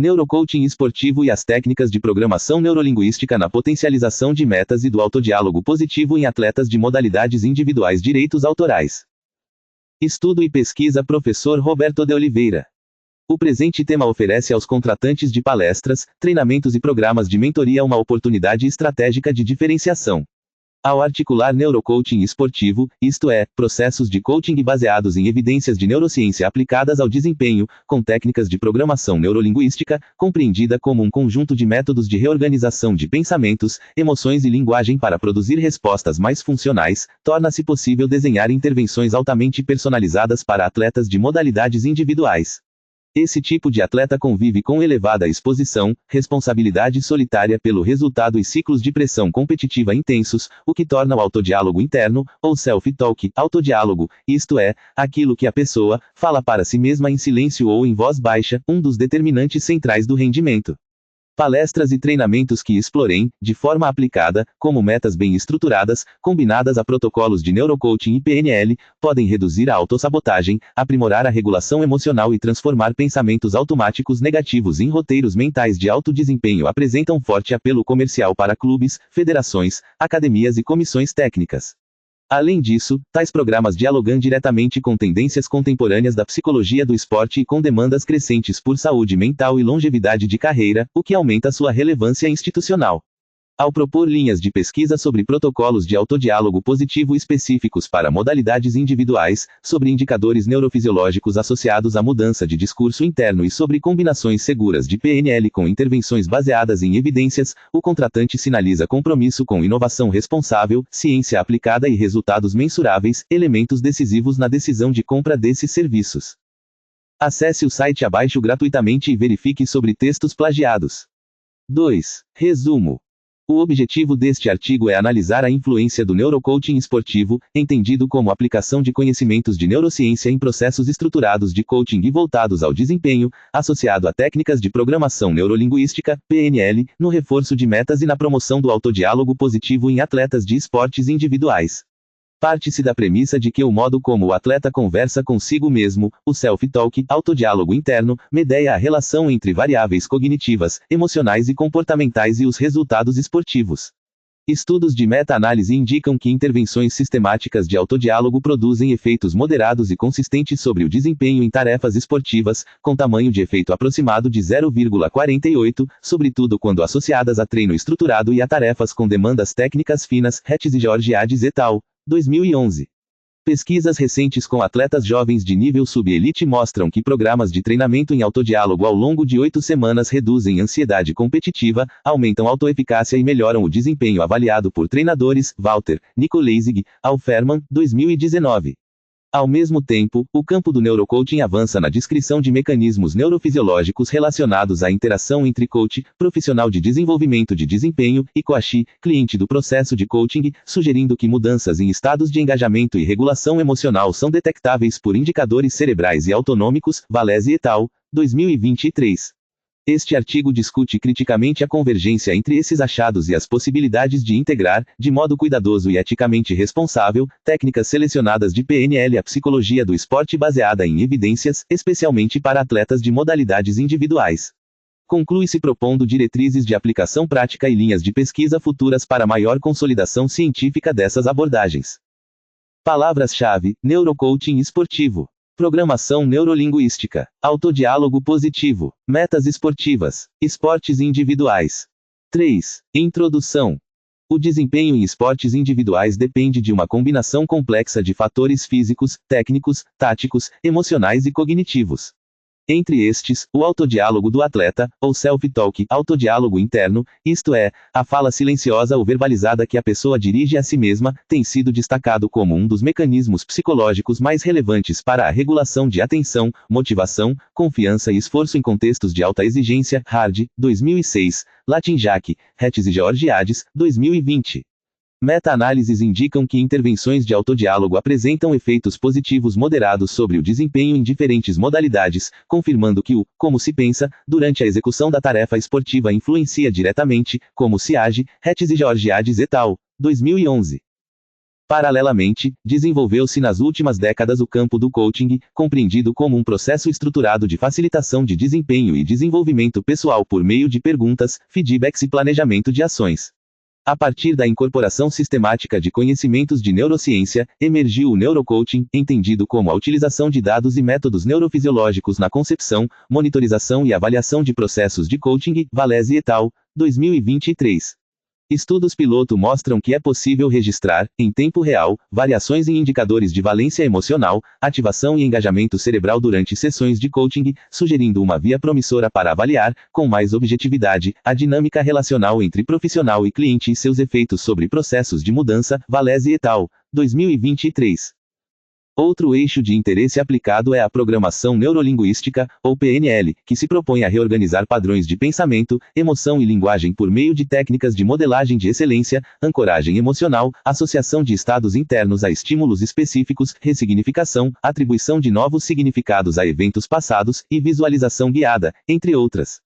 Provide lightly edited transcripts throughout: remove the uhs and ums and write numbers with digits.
Neurocoaching esportivo e as técnicas de programação neurolinguística na potencialização de metas e do autodiálogo positivo em atletas de modalidades individuais. Direitos autorais. Estudo e pesquisa. Professor Roberto de Oliveira. O presente tema oferece aos contratantes de palestras, treinamentos e programas de mentoria uma oportunidade estratégica de diferenciação. Ao articular neurocoaching esportivo, isto é, processos de coaching baseados em evidências de neurociência aplicadas ao desempenho, com técnicas de programação neurolinguística, compreendida como um conjunto de métodos de reorganização de pensamentos, emoções e linguagem para produzir respostas mais funcionais, torna-se possível desenhar intervenções altamente personalizadas para atletas de modalidades individuais. Esse tipo de atleta convive com elevada exposição, responsabilidade solitária pelo resultado e ciclos de pressão competitiva intensos, o que torna o autodiálogo interno, ou self-talk, autodiálogo, isto é, aquilo que a pessoa fala para si mesma em silêncio ou em voz baixa, um dos determinantes centrais do rendimento. Palestras e treinamentos que explorem, de forma aplicada, como metas bem estruturadas, combinadas a protocolos de neurocoaching e PNL, podem reduzir a autossabotagem, aprimorar a regulação emocional e transformar pensamentos automáticos negativos em roteiros mentais de alto desempenho. Apresentam forte apelo comercial para clubes, federações, academias e comissões técnicas. Além disso, tais programas dialogam diretamente com tendências contemporâneas da psicologia do esporte e com demandas crescentes por saúde mental e longevidade de carreira, o que aumenta sua relevância institucional. Ao propor linhas de pesquisa sobre protocolos de autodiálogo positivo específicos para modalidades individuais, sobre indicadores neurofisiológicos associados à mudança de discurso interno e sobre combinações seguras de PNL com intervenções baseadas em evidências, o contratante sinaliza compromisso com inovação responsável, ciência aplicada e resultados mensuráveis, elementos decisivos na decisão de compra desses serviços. Acesse o site abaixo gratuitamente e verifique sobre textos plagiados. 2. Resumo. O objetivo deste artigo é analisar a influência do neurocoaching esportivo, entendido como aplicação de conhecimentos de neurociência em processos estruturados de coaching e voltados ao desempenho, associado a técnicas de programação neurolinguística, PNL, no reforço de metas e na promoção do autodiálogo positivo em atletas de esportes individuais. Parte-se da premissa de que o modo como o atleta conversa consigo mesmo, o self-talk, autodiálogo interno, medeia a relação entre variáveis cognitivas, emocionais e comportamentais e os resultados esportivos. Estudos de meta-análise indicam que intervenções sistemáticas de autodiálogo produzem efeitos moderados e consistentes sobre o desempenho em tarefas esportivas, com tamanho de efeito aproximado de 0,48, sobretudo quando associadas a treino estruturado e a tarefas com demandas técnicas finas. Hetz e Georgiades et al. 2011. Pesquisas recentes com atletas jovens de nível sub-elite mostram que programas de treinamento em autodiálogo ao longo de 8 semanas reduzem ansiedade competitiva, aumentam autoeficácia e melhoram o desempenho avaliado por treinadores. Walter, Nicoleisig, Alferman, 2019. Ao mesmo tempo, o campo do neurocoaching avança na descrição de mecanismos neurofisiológicos relacionados à interação entre coach, profissional de desenvolvimento de desempenho, e coach, cliente do processo de coaching, sugerindo que mudanças em estados de engajamento e regulação emocional são detectáveis por indicadores cerebrais e autonômicos. Valese et al., 2023. Este artigo discute criticamente a convergência entre esses achados e as possibilidades de integrar, de modo cuidadoso e eticamente responsável, técnicas selecionadas de PNL à psicologia do esporte baseada em evidências, especialmente para atletas de modalidades individuais. Conclui-se propondo diretrizes de aplicação prática e linhas de pesquisa futuras para maior consolidação científica dessas abordagens. Palavras-chave: neurocoaching esportivo. Programação neurolinguística, autodiálogo positivo, metas esportivas, esportes individuais. 3. Introdução. O desempenho em esportes individuais depende de uma combinação complexa de fatores físicos, técnicos, táticos, emocionais e cognitivos. Entre estes, o autodiálogo do atleta, ou self-talk, autodiálogo interno, isto é, a fala silenciosa ou verbalizada que a pessoa dirige a si mesma, tem sido destacado como um dos mecanismos psicológicos mais relevantes para a regulação de atenção, motivação, confiança e esforço em contextos de alta exigência. Hard, 2006, Latinjak, Hetz e Georgiades, 2020. Meta-análises indicam que intervenções de autodiálogo apresentam efeitos positivos moderados sobre o desempenho em diferentes modalidades, confirmando que o como se pensa durante a execução da tarefa esportiva influencia diretamente como se age. Hetz e Georgiades et al., 2011. Paralelamente, desenvolveu-se nas últimas décadas o campo do coaching, compreendido como um processo estruturado de facilitação de desempenho e desenvolvimento pessoal por meio de perguntas, feedbacks e planejamento de ações. A partir da incorporação sistemática de conhecimentos de neurociência, emergiu o neurocoaching, entendido como a utilização de dados e métodos neurofisiológicos na concepção, monitorização e avaliação de processos de coaching, Valese et al., 2023. Estudos piloto mostram que é possível registrar, em tempo real, variações em indicadores de valência emocional, ativação e engajamento cerebral durante sessões de coaching, sugerindo uma via promissora para avaliar, com mais objetividade, a dinâmica relacional entre profissional e cliente e seus efeitos sobre processos de mudança, Valese et al., 2023. Outro eixo de interesse aplicado é a programação neurolinguística, ou PNL, que se propõe a reorganizar padrões de pensamento, emoção e linguagem por meio de técnicas de modelagem de excelência, ancoragem emocional, associação de estados internos a estímulos específicos, ressignificação, atribuição de novos significados a eventos passados, e visualização guiada, entre outras.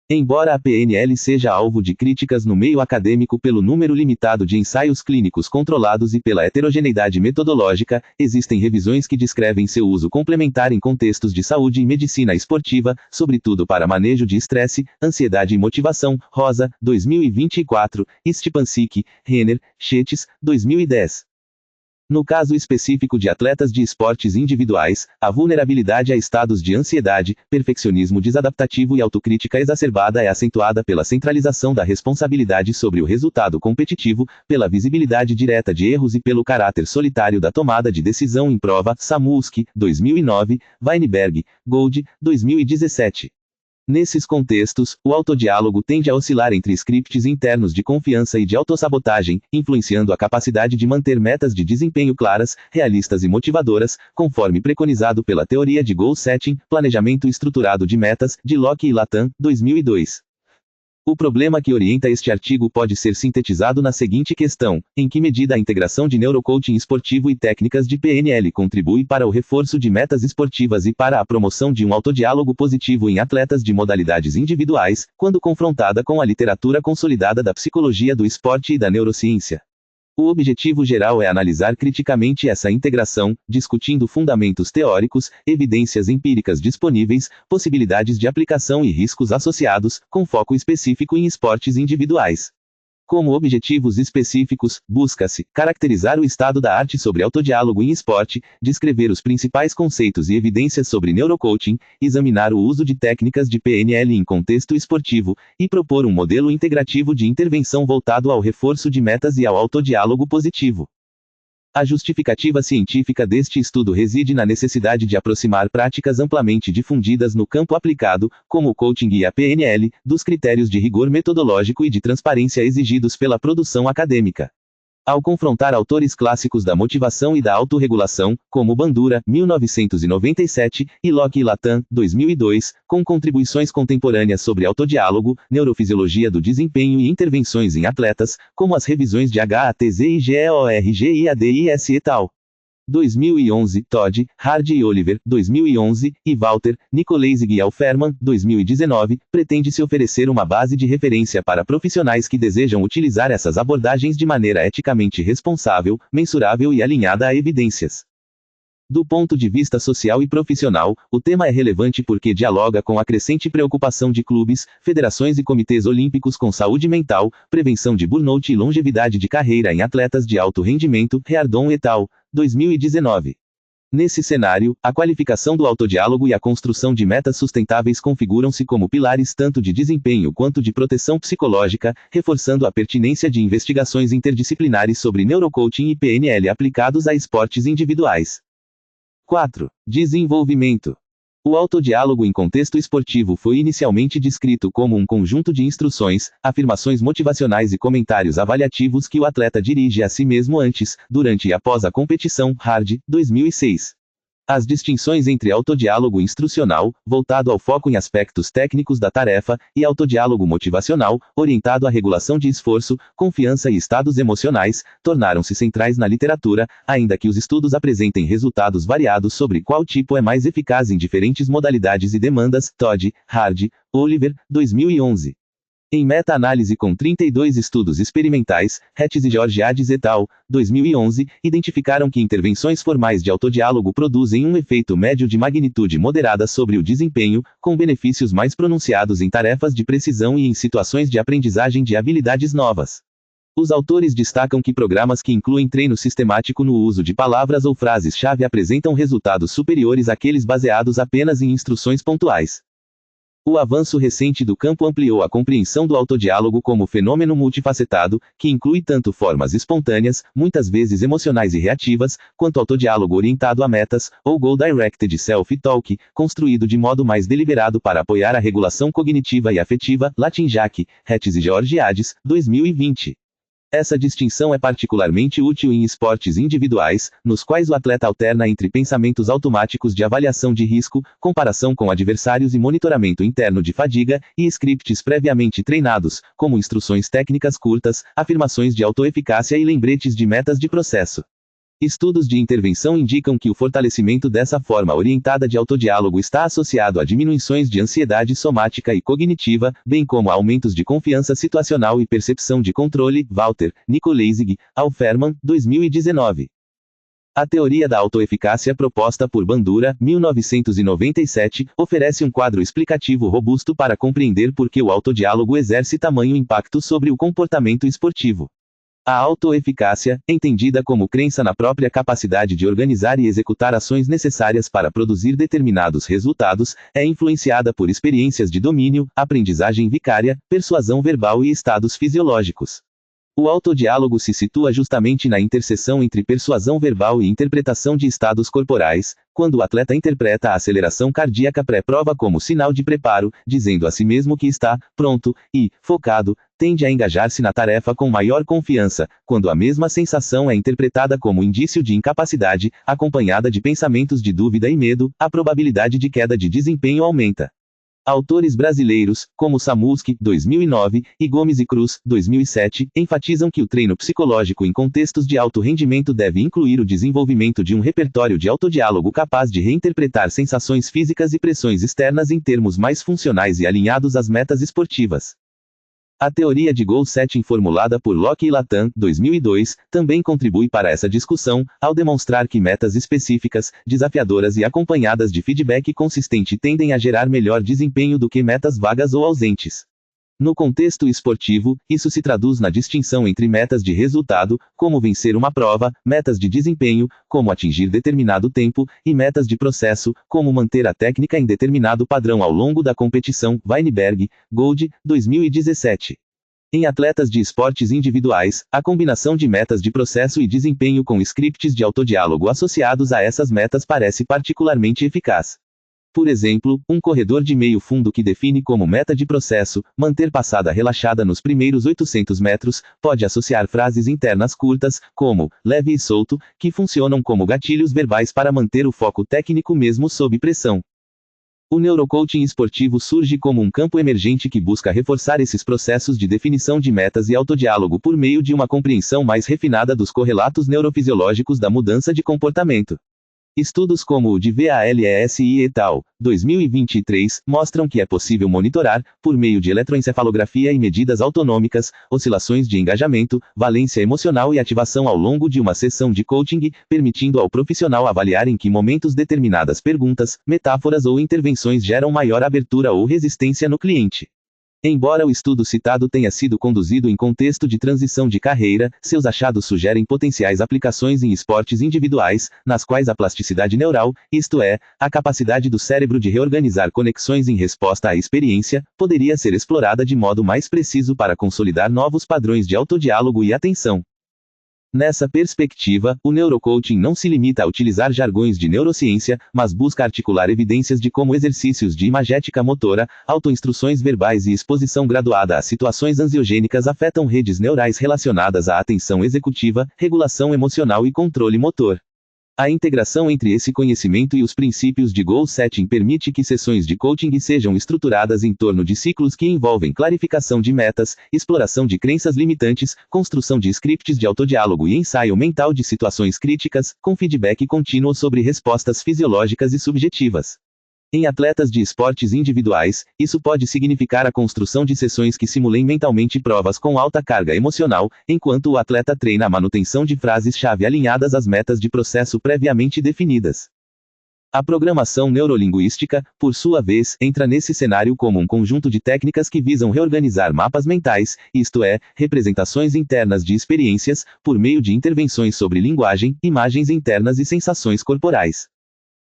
Embora a PNL seja alvo de críticas no meio acadêmico pelo número limitado de ensaios clínicos controlados e pela heterogeneidade metodológica, existem revisões que descrevem seu uso complementar em contextos de saúde e medicina esportiva, sobretudo para manejo de estresse, ansiedade e motivação. Rosa, 2024, Stepancic, Renner, Schetes, 2010. No caso específico de atletas de esportes individuais, a vulnerabilidade a estados de ansiedade, perfeccionismo desadaptativo e autocrítica exacerbada é acentuada pela centralização da responsabilidade sobre o resultado competitivo, pela visibilidade direta de erros e pelo caráter solitário da tomada de decisão em prova. Samuelsky, 2009, Weinberg, Gold, 2017. Nesses contextos, o autodiálogo tende a oscilar entre scripts internos de confiança e de autossabotagem, influenciando a capacidade de manter metas de desempenho claras, realistas e motivadoras, conforme preconizado pela teoria de goal setting, planejamento estruturado de metas, de Locke e Latam, 2002. O problema que orienta este artigo pode ser sintetizado na seguinte questão: em que medida a integração de neurocoaching esportivo e técnicas de PNL contribui para o reforço de metas esportivas e para a promoção de um autodiálogo positivo em atletas de modalidades individuais, quando confrontada com a literatura consolidada da psicologia do esporte e da neurociência? O objetivo geral é analisar criticamente essa integração, discutindo fundamentos teóricos, evidências empíricas disponíveis, possibilidades de aplicação e riscos associados, com foco específico em esportes individuais. Como objetivos específicos, busca-se caracterizar o estado da arte sobre autodiálogo em esporte, descrever os principais conceitos e evidências sobre neurocoaching, examinar o uso de técnicas de PNL em contexto esportivo, e propor um modelo integrativo de intervenção voltado ao reforço de metas e ao autodiálogo positivo. A justificativa científica deste estudo reside na necessidade de aproximar práticas amplamente difundidas no campo aplicado, como o coaching e a PNL, dos critérios de rigor metodológico e de transparência exigidos pela produção acadêmica. Ao confrontar autores clássicos da motivação e da autorregulação, como Bandura, 1997, e Locke e Latam, 2002, com contribuições contemporâneas sobre autodiálogo, neurofisiologia do desempenho e intervenções em atletas, como as revisões de HATZ-IGEORGIADIS et al. 2011, Todd, Hardy e Oliver, 2011, e Walter, Nicolaisig e Alferman, 2019, pretende-se oferecer uma base de referência para profissionais que desejam utilizar essas abordagens de maneira eticamente responsável, mensurável e alinhada a evidências. Do ponto de vista social e profissional, o tema é relevante porque dialoga com a crescente preocupação de clubes, federações e comitês olímpicos com saúde mental, prevenção de burnout e longevidade de carreira em atletas de alto rendimento. Reardon et al., 2019. Nesse cenário, a qualificação do autodiálogo e a construção de metas sustentáveis configuram-se como pilares tanto de desempenho quanto de proteção psicológica, reforçando a pertinência de investigações interdisciplinares sobre neurocoaching e PNL aplicados a esportes individuais. 4. Desenvolvimento. O autodiálogo em contexto esportivo foi inicialmente descrito como um conjunto de instruções, afirmações motivacionais e comentários avaliativos que o atleta dirige a si mesmo antes, durante e após a competição. Hardy, 2006. As distinções entre autodiálogo instrucional, voltado ao foco em aspectos técnicos da tarefa, e autodiálogo motivacional, orientado à regulação de esforço, confiança e estados emocionais, tornaram-se centrais na literatura, ainda que os estudos apresentem resultados variados sobre qual tipo é mais eficaz em diferentes modalidades e demandas. Todd, Hardy, Oliver, 2011. Em meta-análise com 32 estudos experimentais, Hetz e Georgiades et al., 2011, identificaram que intervenções formais de autodiálogo produzem um efeito médio de magnitude moderada sobre o desempenho, com benefícios mais pronunciados em tarefas de precisão e em situações de aprendizagem de habilidades novas. Os autores destacam que programas que incluem treino sistemático no uso de palavras ou frases-chave apresentam resultados superiores àqueles baseados apenas em instruções pontuais. O avanço recente do campo ampliou a compreensão do autodiálogo como fenômeno multifacetado, que inclui tanto formas espontâneas, muitas vezes emocionais e reativas, quanto autodiálogo orientado a metas, ou Goal-Directed Self-Talk, construído de modo mais deliberado para apoiar a regulação cognitiva e afetiva, Latin Jack, Hetz e Georgiades, 2020. Essa distinção é particularmente útil em esportes individuais, nos quais o atleta alterna entre pensamentos automáticos de avaliação de risco, comparação com adversários e monitoramento interno de fadiga, e scripts previamente treinados, como instruções técnicas curtas, afirmações de autoeficácia e lembretes de metas de processo. Estudos de intervenção indicam que o fortalecimento dessa forma orientada de autodiálogo está associado a diminuições de ansiedade somática e cognitiva, bem como a aumentos de confiança situacional e percepção de controle. Walter, Nicoleisig, Alferman, 2019. A teoria da autoeficácia proposta por Bandura, 1997, oferece um quadro explicativo robusto para compreender por que o autodiálogo exerce tamanho impacto sobre o comportamento esportivo. A autoeficácia, entendida como crença na própria capacidade de organizar e executar ações necessárias para produzir determinados resultados, é influenciada por experiências de domínio, aprendizagem vicária, persuasão verbal e estados fisiológicos. O autodiálogo se situa justamente na interseção entre persuasão verbal e interpretação de estados corporais, quando o atleta interpreta a aceleração cardíaca pré-prova como sinal de preparo, dizendo a si mesmo que está pronto e focado, tende a engajar-se na tarefa com maior confiança, quando a mesma sensação é interpretada como indício de incapacidade, acompanhada de pensamentos de dúvida e medo, a probabilidade de queda de desempenho aumenta. Autores brasileiros, como Samulski, 2009, e Gomes e Cruz, 2007, enfatizam que o treino psicológico em contextos de alto rendimento deve incluir o desenvolvimento de um repertório de autodiálogo capaz de reinterpretar sensações físicas e pressões externas em termos mais funcionais e alinhados às metas esportivas. A teoria de goal setting formulada por Locke e Latam, 2002, também contribui para essa discussão, ao demonstrar que metas específicas, desafiadoras e acompanhadas de feedback consistente tendem a gerar melhor desempenho do que metas vagas ou ausentes. No contexto esportivo, isso se traduz na distinção entre metas de resultado, como vencer uma prova, metas de desempenho, como atingir determinado tempo, e metas de processo, como manter a técnica em determinado padrão ao longo da competição. Weinberg, Gold, 2017. Em atletas de esportes individuais, a combinação de metas de processo e desempenho com scripts de autodiálogo associados a essas metas parece particularmente eficaz. Por exemplo, um corredor de meio fundo que define como meta de processo, manter passada relaxada nos primeiros 800 metros, pode associar frases internas curtas, como, leve e solto, que funcionam como gatilhos verbais para manter o foco técnico mesmo sob pressão. O neurocoaching esportivo surge como um campo emergente que busca reforçar esses processos de definição de metas e autodiálogo por meio de uma compreensão mais refinada dos correlatos neurofisiológicos da mudança de comportamento. Estudos como o de Valesi et al., 2023, mostram que é possível monitorar, por meio de eletroencefalografia e medidas autonômicas, oscilações de engajamento, valência emocional e ativação ao longo de uma sessão de coaching, permitindo ao profissional avaliar em que momentos determinadas perguntas, metáforas ou intervenções geram maior abertura ou resistência no cliente. Embora o estudo citado tenha sido conduzido em contexto de transição de carreira, seus achados sugerem potenciais aplicações em esportes individuais, nas quais a plasticidade neural, isto é, a capacidade do cérebro de reorganizar conexões em resposta à experiência, poderia ser explorada de modo mais preciso para consolidar novos padrões de autodiálogo e atenção. Nessa perspectiva, o neurocoaching não se limita a utilizar jargões de neurociência, mas busca articular evidências de como exercícios de imagética motora, autoinstruções verbais e exposição graduada a situações ansiogênicas afetam redes neurais relacionadas à atenção executiva, regulação emocional e controle motor. A integração entre esse conhecimento e os princípios de goal setting permite que sessões de coaching sejam estruturadas em torno de ciclos que envolvem clarificação de metas, exploração de crenças limitantes, construção de scripts de autodiálogo e ensaio mental de situações críticas, com feedback contínuo sobre respostas fisiológicas e subjetivas. Em atletas de esportes individuais, isso pode significar a construção de sessões que simulem mentalmente provas com alta carga emocional, enquanto o atleta treina a manutenção de frases-chave alinhadas às metas de processo previamente definidas. A programação neurolinguística, por sua vez, entra nesse cenário como um conjunto de técnicas que visam reorganizar mapas mentais, isto é, representações internas de experiências, por meio de intervenções sobre linguagem, imagens internas e sensações corporais.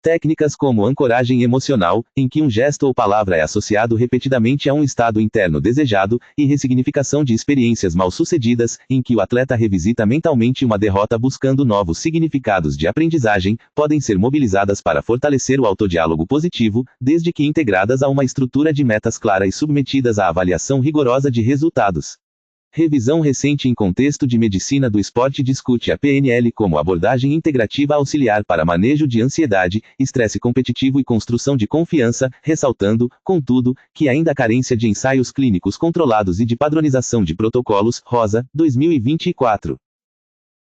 Técnicas como ancoragem emocional, em que um gesto ou palavra é associado repetidamente a um estado interno desejado, e ressignificação de experiências mal-sucedidas, em que o atleta revisita mentalmente uma derrota buscando novos significados de aprendizagem, podem ser mobilizadas para fortalecer o autodiálogo positivo, desde que integradas a uma estrutura de metas clara e submetidas à avaliação rigorosa de resultados. Revisão recente em contexto de medicina do esporte discute a PNL como abordagem integrativa auxiliar para manejo de ansiedade, estresse competitivo e construção de confiança, ressaltando, contudo, que ainda há carência de ensaios clínicos controlados e de padronização de protocolos, Rosa, 2024.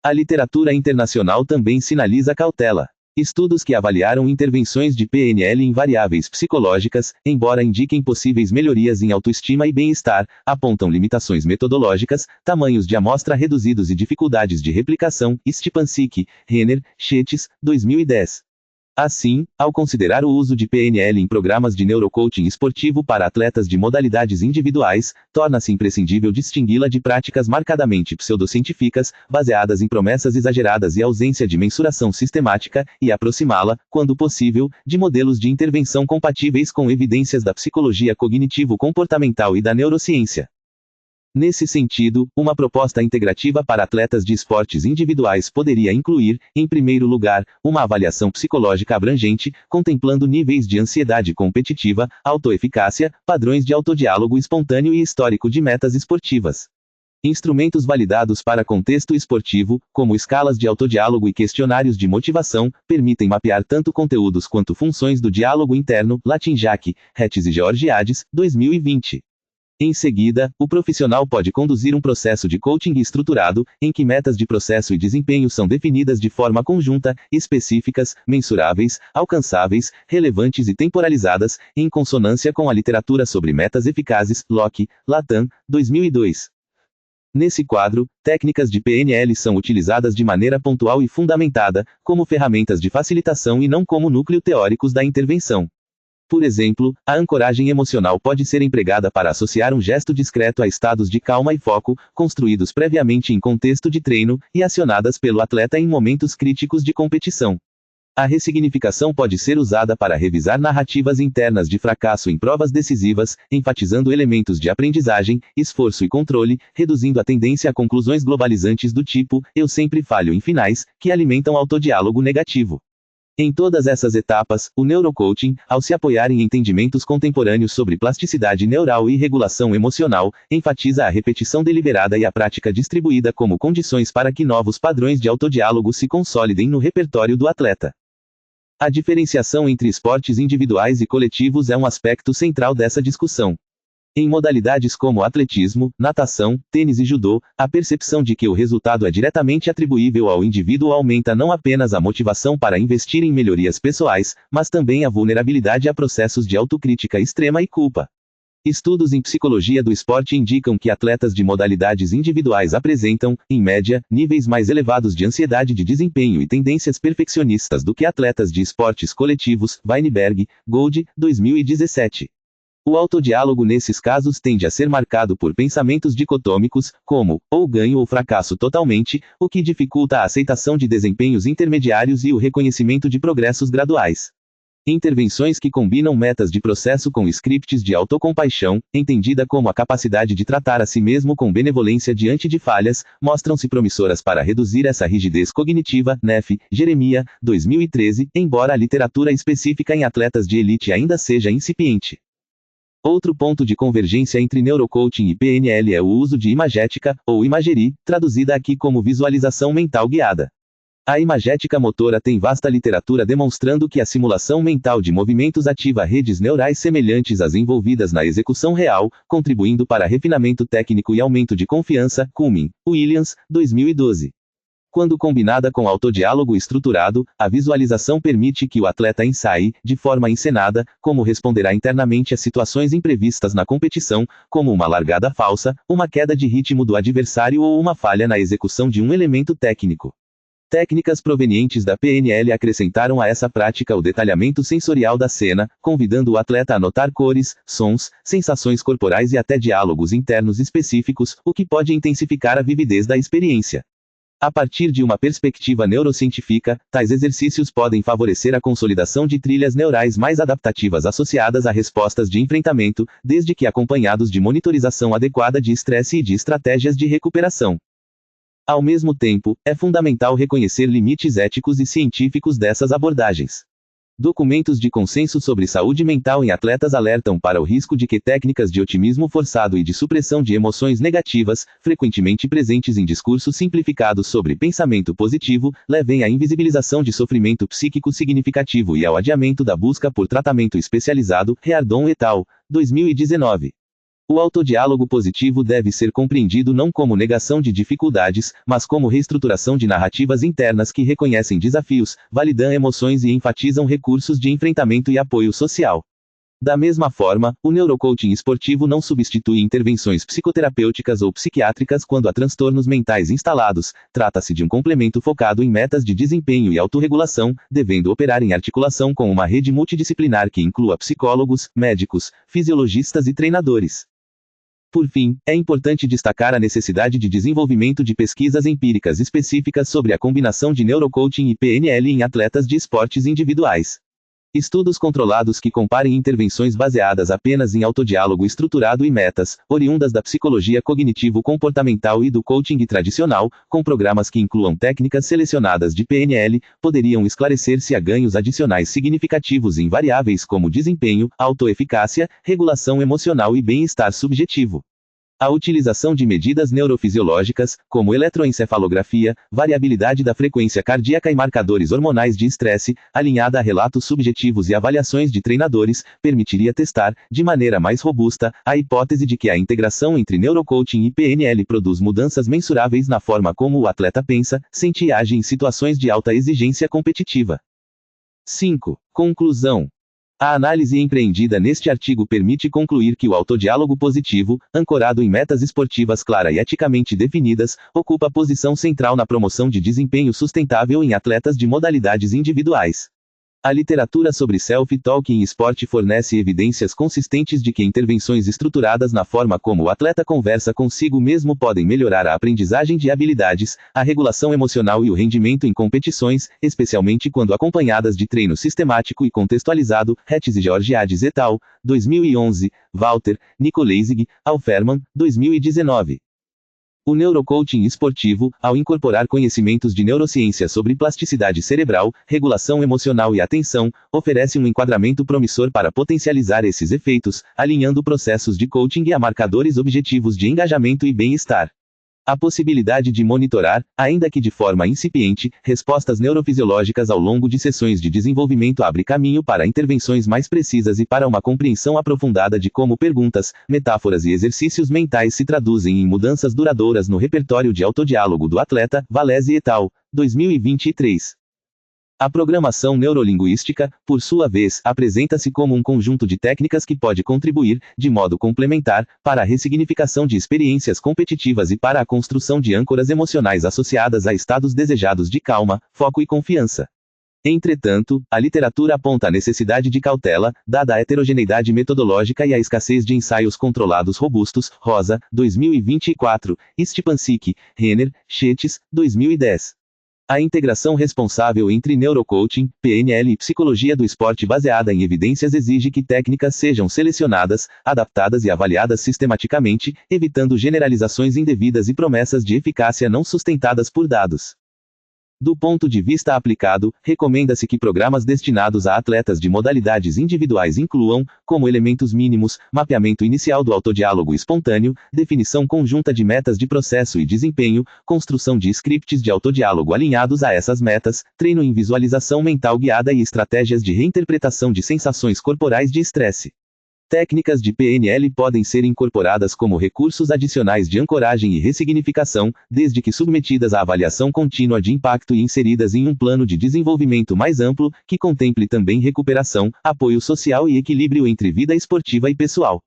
A literatura internacional também sinaliza cautela. Estudos que avaliaram intervenções de PNL em variáveis psicológicas, embora indiquem possíveis melhorias em autoestima e bem-estar, apontam limitações metodológicas, tamanhos de amostra reduzidos e dificuldades de replicação, Stepancic, Renner, Schetes, 2010. Assim, ao considerar o uso de PNL em programas de neurocoaching esportivo para atletas de modalidades individuais, torna-se imprescindível distingui-la de práticas marcadamente pseudocientíficas, baseadas em promessas exageradas e ausência de mensuração sistemática, e aproximá-la, quando possível, de modelos de intervenção compatíveis com evidências da psicologia cognitivo-comportamental e da neurociência. Nesse sentido, uma proposta integrativa para atletas de esportes individuais poderia incluir, em primeiro lugar, uma avaliação psicológica abrangente, contemplando níveis de ansiedade competitiva, autoeficácia, padrões de autodiálogo espontâneo e histórico de metas esportivas. Instrumentos validados para contexto esportivo, como escalas de autodiálogo e questionários de motivação, permitem mapear tanto conteúdos quanto funções do diálogo interno, Latinjac, Hetz e Georgiades, 2020. Em seguida, o profissional pode conduzir um processo de coaching estruturado, em que metas de processo e desempenho são definidas de forma conjunta, específicas, mensuráveis, alcançáveis, relevantes e temporalizadas, em consonância com a literatura sobre metas eficazes, Locke, Latam, 2002. Nesse quadro, técnicas de PNL são utilizadas de maneira pontual e fundamentada, como ferramentas de facilitação e não como núcleo teóricos da intervenção. Por exemplo, a ancoragem emocional pode ser empregada para associar um gesto discreto a estados de calma e foco, construídos previamente em contexto de treino, e acionadas pelo atleta em momentos críticos de competição. A ressignificação pode ser usada para revisar narrativas internas de fracasso em provas decisivas, enfatizando elementos de aprendizagem, esforço e controle, reduzindo a tendência a conclusões globalizantes do tipo, eu sempre falho em finais, que alimentam autodiálogo negativo. Em todas essas etapas, o neurocoaching, ao se apoiar em entendimentos contemporâneos sobre plasticidade neural e regulação emocional, enfatiza a repetição deliberada e a prática distribuída como condições para que novos padrões de autodiálogo se consolidem no repertório do atleta. A diferenciação entre esportes individuais e coletivos é um aspecto central dessa discussão. Em modalidades como atletismo, natação, tênis e judô, a percepção de que o resultado é diretamente atribuível ao indivíduo aumenta não apenas a motivação para investir em melhorias pessoais, mas também a vulnerabilidade a processos de autocrítica extrema e culpa. Estudos em psicologia do esporte indicam que atletas de modalidades individuais apresentam, em média, níveis mais elevados de ansiedade de desempenho e tendências perfeccionistas do que atletas de esportes coletivos, Weinberg, Gold, 2017. O autodiálogo nesses casos tende a ser marcado por pensamentos dicotômicos, como, ou ganho ou fracasso totalmente, o que dificulta a aceitação de desempenhos intermediários e o reconhecimento de progressos graduais. Intervenções que combinam metas de processo com scripts de autocompaixão, entendida como a capacidade de tratar a si mesmo com benevolência diante de falhas, mostram-se promissoras para reduzir essa rigidez cognitiva, Neff, Jeremiah, 2013, embora a literatura específica em atletas de elite ainda seja incipiente. Outro ponto de convergência entre neurocoaching e PNL é o uso de imagética, ou imagery, traduzida aqui como visualização mental guiada. A imagética motora tem vasta literatura demonstrando que a simulação mental de movimentos ativa redes neurais semelhantes às envolvidas na execução real, contribuindo para refinamento técnico e aumento de confiança, Cumming, Williams, 2012. Quando combinada com autodiálogo estruturado, a visualização permite que o atleta ensaie, de forma encenada, como responderá internamente a situações imprevistas na competição, como uma largada falsa, uma queda de ritmo do adversário ou uma falha na execução de um elemento técnico. Técnicas provenientes da PNL acrescentaram a essa prática o detalhamento sensorial da cena, convidando o atleta a notar cores, sons, sensações corporais e até diálogos internos específicos, o que pode intensificar a vividez da experiência. A partir de uma perspectiva neurocientífica, tais exercícios podem favorecer a consolidação de trilhas neurais mais adaptativas associadas a respostas de enfrentamento, desde que acompanhados de monitorização adequada de estresse e de estratégias de recuperação. Ao mesmo tempo, é fundamental reconhecer limites éticos e científicos dessas abordagens. Documentos de consenso sobre saúde mental em atletas alertam para o risco de que técnicas de otimismo forçado e de supressão de emoções negativas, frequentemente presentes em discursos simplificados sobre pensamento positivo, levem à invisibilização de sofrimento psíquico significativo e ao adiamento da busca por tratamento especializado. Reardon et al., 2019. O autodiálogo positivo deve ser compreendido não como negação de dificuldades, mas como reestruturação de narrativas internas que reconhecem desafios, validam emoções e enfatizam recursos de enfrentamento e apoio social. Da mesma forma, o neurocoaching esportivo não substitui intervenções psicoterapêuticas ou psiquiátricas quando há transtornos mentais instalados. Trata-se de um complemento focado em metas de desempenho e autorregulação, devendo operar em articulação com uma rede multidisciplinar que inclua psicólogos, médicos, fisiologistas e treinadores. Por fim, é importante destacar a necessidade de desenvolvimento de pesquisas empíricas específicas sobre a combinação de neurocoaching e PNL em atletas de esportes individuais. Estudos controlados que comparem intervenções baseadas apenas em autodiálogo estruturado e metas, oriundas da psicologia cognitivo-comportamental e do coaching tradicional, com programas que incluam técnicas selecionadas de PNL, poderiam esclarecer se há ganhos adicionais significativos em variáveis como desempenho, autoeficácia, regulação emocional e bem-estar subjetivo. A utilização de medidas neurofisiológicas, como eletroencefalografia, variabilidade da frequência cardíaca e marcadores hormonais de estresse, alinhada a relatos subjetivos e avaliações de treinadores, permitiria testar, de maneira mais robusta, a hipótese de que a integração entre neurocoaching e PNL produz mudanças mensuráveis na forma como o atleta pensa, sente e age em situações de alta exigência competitiva. 5. Conclusão. A análise empreendida neste artigo permite concluir que o autodiálogo positivo, ancorado em metas esportivas claras e eticamente definidas, ocupa posição central na promoção de desempenho sustentável em atletas de modalidades individuais. A literatura sobre self-talk em esporte fornece evidências consistentes de que intervenções estruturadas na forma como o atleta conversa consigo mesmo podem melhorar a aprendizagem de habilidades, a regulação emocional e o rendimento em competições, especialmente quando acompanhadas de treino sistemático e contextualizado. Hetz e Georgiades et al., 2011, Walter, Nicoleisig, Alferman, 2019. O neurocoaching esportivo, ao incorporar conhecimentos de neurociência sobre plasticidade cerebral, regulação emocional e atenção, oferece um enquadramento promissor para potencializar esses efeitos, alinhando processos de coaching a marcadores objetivos de engajamento e bem-estar. A possibilidade de monitorar, ainda que de forma incipiente, respostas neurofisiológicas ao longo de sessões de desenvolvimento abre caminho para intervenções mais precisas e para uma compreensão aprofundada de como perguntas, metáforas e exercícios mentais se traduzem em mudanças duradouras no repertório de autodiálogo do atleta. Valese et al., 2023. A programação neurolinguística, por sua vez, apresenta-se como um conjunto de técnicas que pode contribuir, de modo complementar, para a ressignificação de experiências competitivas e para a construção de âncoras emocionais associadas a estados desejados de calma, foco e confiança. Entretanto, a literatura aponta a necessidade de cautela, dada a heterogeneidade metodológica e a escassez de ensaios controlados robustos. Rosa, 2024, Stepancic, Renner, Chettis, 2010. A integração responsável entre neurocoaching, PNL e psicologia do esporte baseada em evidências exige que técnicas sejam selecionadas, adaptadas e avaliadas sistematicamente, evitando generalizações indevidas e promessas de eficácia não sustentadas por dados. Do ponto de vista aplicado, recomenda-se que programas destinados a atletas de modalidades individuais incluam, como elementos mínimos, mapeamento inicial do autodiálogo espontâneo, definição conjunta de metas de processo e desempenho, construção de scripts de autodiálogo alinhados a essas metas, treino em visualização mental guiada e estratégias de reinterpretação de sensações corporais de estresse. Técnicas de PNL podem ser incorporadas como recursos adicionais de ancoragem e ressignificação, desde que submetidas à avaliação contínua de impacto e inseridas em um plano de desenvolvimento mais amplo, que contemple também recuperação, apoio social e equilíbrio entre vida esportiva e pessoal.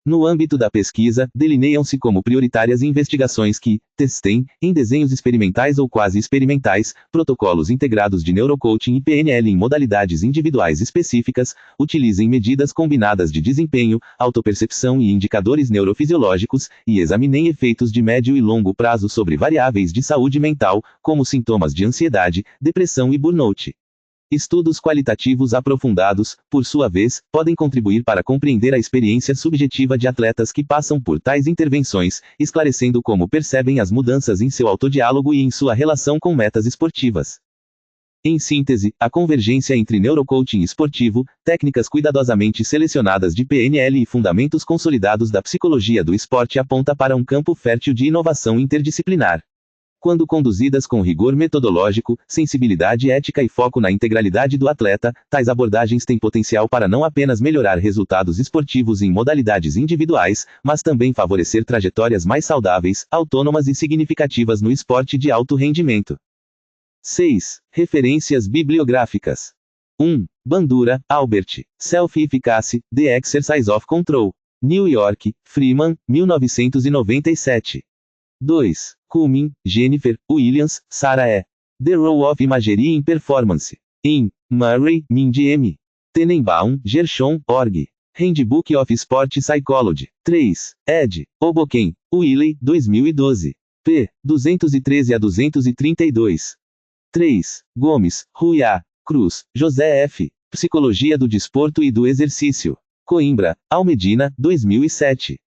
No âmbito da pesquisa, delineiam-se como prioritárias investigações que testem, em desenhos experimentais ou quase experimentais, protocolos integrados de neurocoaching e PNL em modalidades individuais específicas, utilizem medidas combinadas de desempenho, autopercepção e indicadores neurofisiológicos, e examinem efeitos de médio e longo prazo sobre variáveis de saúde mental, como sintomas de ansiedade, depressão e burnout. Estudos qualitativos aprofundados, por sua vez, podem contribuir para compreender a experiência subjetiva de atletas que passam por tais intervenções, esclarecendo como percebem as mudanças em seu autodiálogo e em sua relação com metas esportivas. Em síntese, a convergência entre neurocoaching esportivo, técnicas cuidadosamente selecionadas de PNL e fundamentos consolidados da psicologia do esporte aponta para um campo fértil de inovação interdisciplinar. Quando conduzidas com rigor metodológico, sensibilidade ética e foco na integralidade do atleta, tais abordagens têm potencial para não apenas melhorar resultados esportivos em modalidades individuais, mas também favorecer trajetórias mais saudáveis, autônomas e significativas no esporte de alto rendimento. 6. Referências bibliográficas. 1. Bandura, Albert. Self-Efficacy, The Exercise of Control. New York, Freeman, 1997. 2. Cumming, Jennifer, Williams, Sarah E. The Role of Imagery in Performance. In Murray, Mindy M. Tenenbaum, Gershon, org. Handbook of Sport Psychology. 3. Ed. Hoboken, Wiley, 2012. p. 213 a 232. 3. Gomes, Rui A. Cruz, José F. Psicologia do Desporto e do Exercício. Coimbra, Almedina, 2007.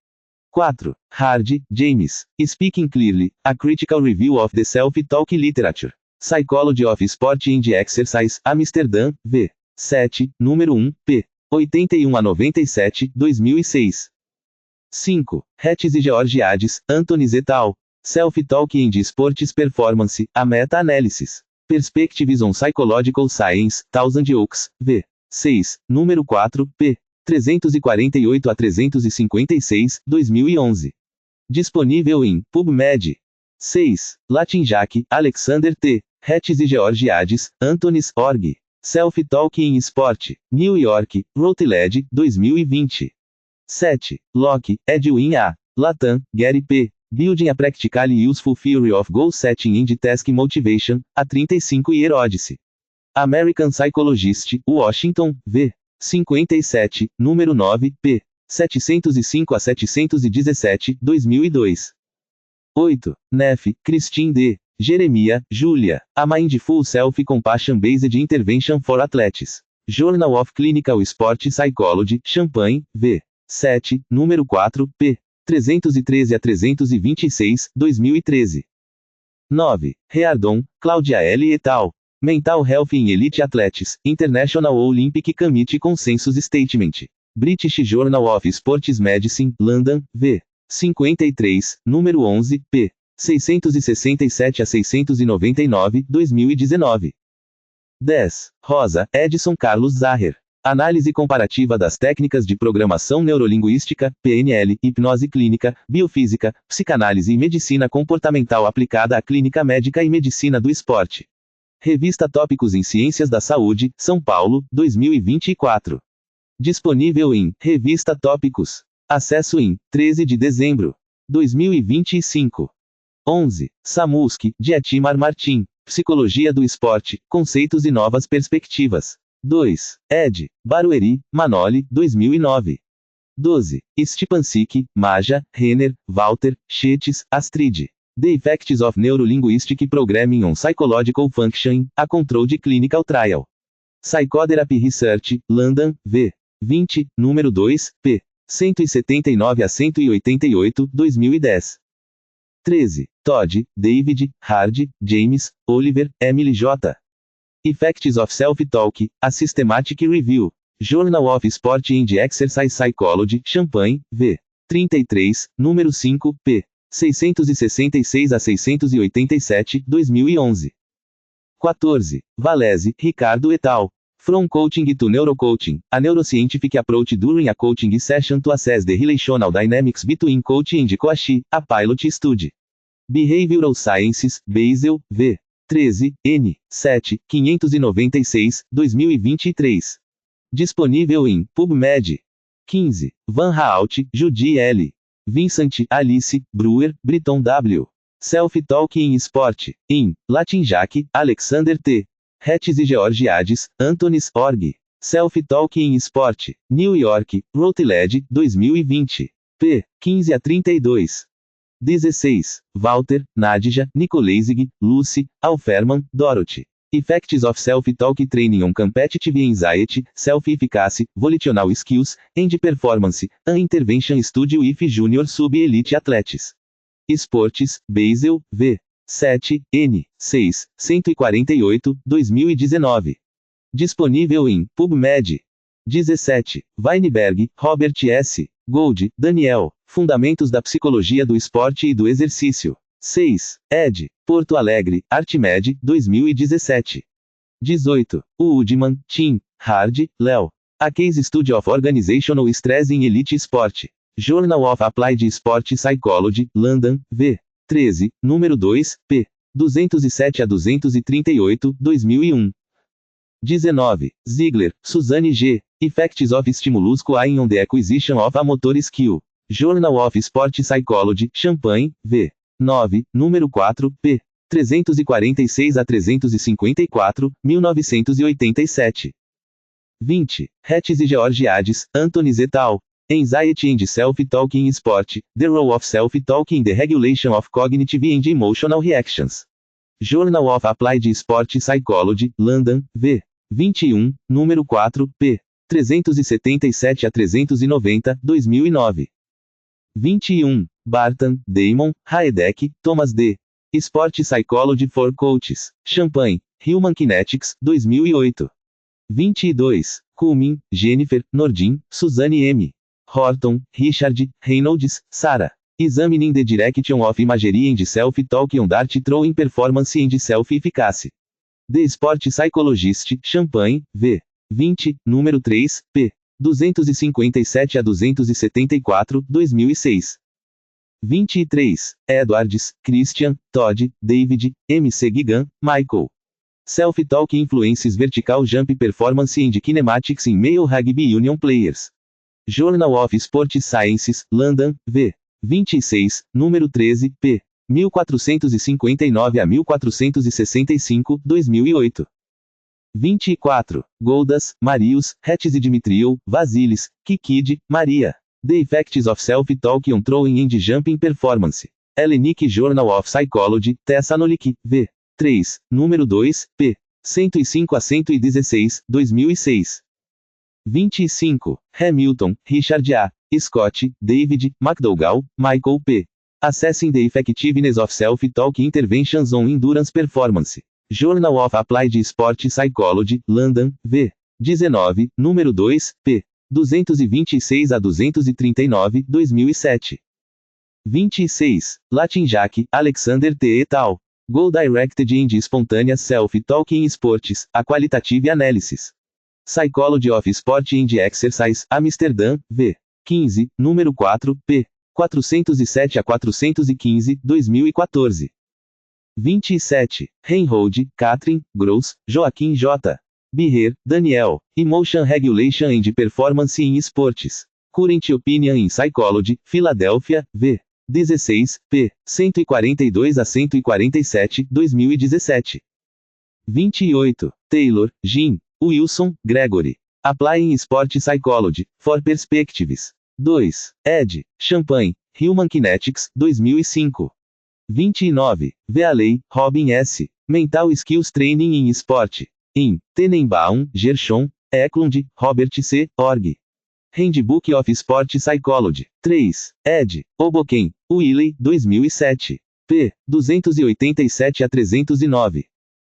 4. Hardy, James. Speaking Clearly, A Critical Review of the Self-Talk Literature. Psychology of Sport and Exercise, Amsterdã, v. 7, número 1, p. 81 a 97, 2006. 5. Hettis e Georgiades, Antonis et al. Self-Talk and Sports Performance, A Meta-Analysis. Perspectives on Psychological Science, Thousand Oaks, v. 6, número 4, p. 348 a 356, 2011. Disponível em PubMed. 6. Latinjak, Alexander T. Hettis e Georgiades, Antonis, org. Self-Talk in Sport, New York, Routledge, 2020. 7. Locke, Edwin A. Latam, Gary P. Building a Practically Useful Theory of Goal Setting and Task Motivation, A35 e Herodes. American Psychologist, Washington, v. 57, número 9, p. 705 a 717, 2002. 8. Neff, Christine D. Jeremiah, Julia. A Mindful Self-Compassion-Based Intervention for Athletes. Journal of Clinical Sport Psychology, Champaign, v. 7, número 4, p. 313 a 326, 2013. 9. Reardon, Claudia L. et al. Mental Health in Elite Athletes, International Olympic Committee Consensus Statement. British Journal of Sports Medicine, London, v. 53, número 11, p. 667 a 699, 2019. 10. Rosa, Edson Carlos Zahrer. Análise comparativa das técnicas de programação neurolinguística, PNL, hipnose clínica, biofísica, psicanálise e medicina comportamental aplicada à clínica médica e medicina do esporte. Revista Tópicos em Ciências da Saúde, São Paulo, 2024. Disponível em Revista Tópicos. Acesso em 13 de dezembro. 2025. 11. Samuski, Dietimar Martin. Psicologia do Esporte, Conceitos e Novas Perspectivas. 2. Ed. Barueri, Manoli, 2009. 12. Stepancic, Maja, Renner, Walter, Schetes, Astrid. The Effects of Neurolinguistic Programming on Psychological Functioning, A Controlled Clinical Trial. Psychotherapy Research, London, v. 20, número 2, p. 179 a 188, 2010. 13. Todd, David, Hardy, James, Oliver, Emily J. Effects of Self-Talk, A Systematic Review. Journal of Sport and Exercise Psychology, Champaign, v. 33, número 5, p. 666 a 687, 2011. 14. Valese, Ricardo et al. From Coaching to Neurocoaching, a neuroscientific approach during a coaching session to assess the relational dynamics between coach and coachee, a pilot study. Behavioral Sciences, Basel, v. 13, N. 7, 596, 2023. Disponível em PubMed. 15. Van Raalt, Judy L. Vincent, Alice, Brewer, Britton W. Self-Talk in Sport, in, Latin Jack, Alexander T. Hetz e Georgiades, Antonis, org. Self-Talk in Sport, New York, Routledge, 2020. p. 15 a 32. 16. Walter, Nadja, Nicoleisig, Lucy, Alferman, Dorothy. Effects of Self-Talk Training on Competitive Anxiety, Self-Efficacy, Volitional Skills, and Performance, an Intervention Study with Junior Sub-Elite Athletes. Esportes, Basel, v. 7, N. 6, 148, 2019. Disponível em PubMed. 17. Weinberg, Robert S. Gold, Daniel. Fundamentos da Psicologia do Esporte e do Exercício. 6. Ed. Porto Alegre, Artmed, 2017. 18. Woodman, Tim. Hard, Léo. A Case Study of Organizational Stress in Elite Sport. Journal of Applied Sport Psychology, London, v. 13, número 2, p. 207 a 238, 2001. 19. Ziegler, Suzanne G. Effects of Stimulus Coaing on the Acquisition of a Motor Skill. Journal of Sport Psychology, Champaign, v. 9, número 4, p. 346 a 354, 1987. 20. Hetz e Georgiades, Antonis et al. Anxiety and Self-Talk in Sport, The Role of Self-Talk in the Regulation of Cognitive and Emotional Reactions. Journal of Applied Sport Psychology, London, v. 21, número 4, p. 377 a 390, 2009. 21. Barton, Damon, Haedek, Thomas D. Sport Psychology for Coaches, Champaign, Human Kinetics, 2008. 22. Cumming, Jennifer, Nordin, Suzanne M. Horton, Richard, Reynolds, Sarah. Examining the Direction of Imagery and Self-Talk on Dart Throwing Performance and Self-Efficacy. The Sport Psychologist, Champaign, v. 20, número 3, p. 257 a 274, 2006. 23. Edwards, Christian, Todd, David, M.C. Gigan, Michael. Self-Talk Influences Vertical Jump Performance and Kinematics in Male Rugby Union Players. Journal of Sport Sciences, London, v. 26, número 13, p. 1459 a 1465, 2008. 24. Goldas, Marius, Hetz e Dimitriou, Vasilis, Kikid, Maria. The Effects of Self-Talk on Throwing and Jumping Performance. Hellenic Journal of Psychology, Thessaloniki, v. 3, número 2, p. 105 a 116, 2006. 25. Hamilton, Richard A. Scott, David, McDougall, Michael P. Assessing the Effectiveness of Self-Talk Interventions on Endurance Performance. Journal of Applied Sport Psychology, London, v. 19, número 2, p. 226 a 239, 2007. 26. Latin Jack, Alexander T. et al. Goal-Directed and Spontaneous Self-Talk in Sports, a Qualitative Analysis. Psychology of Sport and Exercise, Amsterdã, v. 15, número 4, p. 407 a 415, 2014. 27. Reinhold, Catherine, Gross, Joaquim J. Birrer, Daniel. Emotion Regulation and Performance in Sports. Current Opinion in Psychology, Filadélfia, v. 16, p. 142 a 147, 2017. 28. Taylor, Jim. Wilson, Gregory. Applying Sport Psychology, for Perspectives. 2. Ed. Champaign, Human Kinetics, 2005. 29. Vealey, Robin S. Mental Skills Training in Sport. In Tenenbaum, Gershon, Eklund, Robert C. org. Handbook of Sport Psychology. 3. Ed. Hoboken, Wiley, 2007. p. 287 a 309.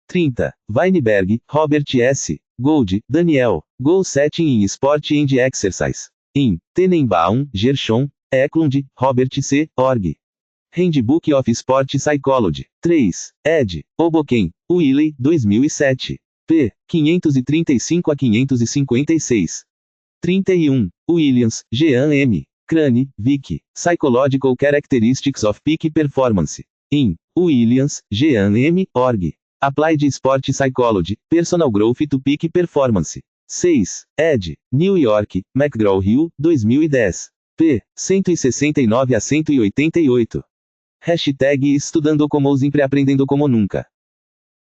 30. Weinberg, Robert S. Gold, Daniel. Goal Setting in Sport and Exercise. In Tenenbaum, Gershon, Eklund, Robert C. org. Handbook of Sport Psychology. 3. Ed. Hoboken, Wiley, 2007. p. 535 a 556. 31. Williams, Jean M. Crane, Vic. Psychological Characteristics of Peak Performance. In Williams, Jean M. Org. Applied Sport Psychology, Personal Growth to Peak Performance. 6. Ed. New York, McGraw-Hill, 2010. p. 169 a 188. Hashtag Estudando como sempre aprendendo como nunca.